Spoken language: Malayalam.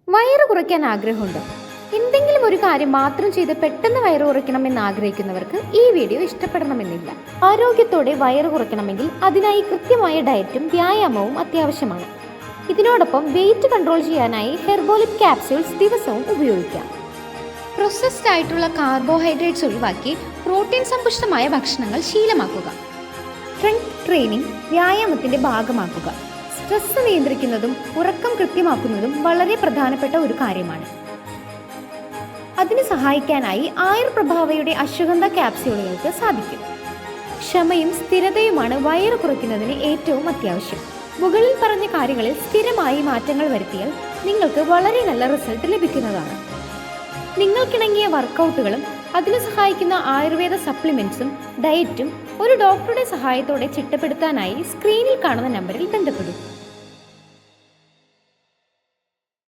വയറ് കുറയ്ക്കാൻ ആഗ്രഹമുണ്ടോ? എന്തെങ്കിലും ഒരു കാര്യം മാത്രം ചെയ്ത് പെട്ടെന്ന് വയറ് കുറയ്ക്കണമെന്ന് ആഗ്രഹിക്കുന്നവർക്ക് ഈ വീഡിയോ ഇഷ്ടപ്പെടണമെന്നില്ല. ആരോഗ്യത്തോടെ വയറ് കുറയ്ക്കണമെങ്കിൽ അതിനായി കൃത്യമായ ഡയറ്റും വ്യായാമവും അത്യാവശ്യമാണ്. ഇതിനോടൊപ്പം വെയിറ്റ് കൺട്രോൾ ചെയ്യാനായി ഹെർബോലിക് ക്യാപ്സ്യൂൾസ് ദിവസവും ഉപയോഗിക്കാം. പ്രോസസ്ഡ് ആയിട്ടുള്ള കാർബോഹൈഡ്രേറ്റ്സ് ഒഴിവാക്കി പ്രോട്ടീൻ സമ്പുഷ്ടമായ ഭക്ഷണങ്ങൾ ശീലമാക്കുക. സ്ട്രെങ്ത് ട്രെയിനിങ് വ്യായാമത്തിന്റെ ഭാഗമാക്കുക. സ്ട്രെസ് നിയന്ത്രിക്കുന്നതും ഉറക്കം കൃത്യമാക്കുന്നതും വളരെ പ്രധാനപ്പെട്ട ഒരു കാര്യമാണ്. അതിന് സഹായിക്കാനായി ആയുർപ്രഭാവയുടെ അശ്വഗന്ധ ക്യാപ്സ്യൂളുകൾക്ക് സാധിക്കും. ക്ഷമയും സ്ഥിരതയുമാണ് വയറ് കുറയ്ക്കുന്നതിന് ഏറ്റവും അത്യാവശ്യം. മുകളിൽ പറഞ്ഞ കാര്യങ്ങളിൽ സ്ഥിരമായി മാറ്റങ്ങൾ വരുത്തിയാൽ നിങ്ങൾക്ക് വളരെ നല്ല റിസൾട്ട് ലഭിക്കുന്നതാണ്. നിങ്ങൾക്കിണങ്ങിയ വർക്കൗട്ടുകളും അതിന് സഹായിക്കുന്ന ആയുർവേദ സപ്ലിമെന്റ്സും ഡയറ്റും ഒരു ഡോക്ടറുടെ സഹായത്തോടെ ചിട്ടപ്പെടുത്താനായി സ്ക്രീനിൽ കാണുന്ന നമ്പറിൽ ബന്ധപ്പെടും.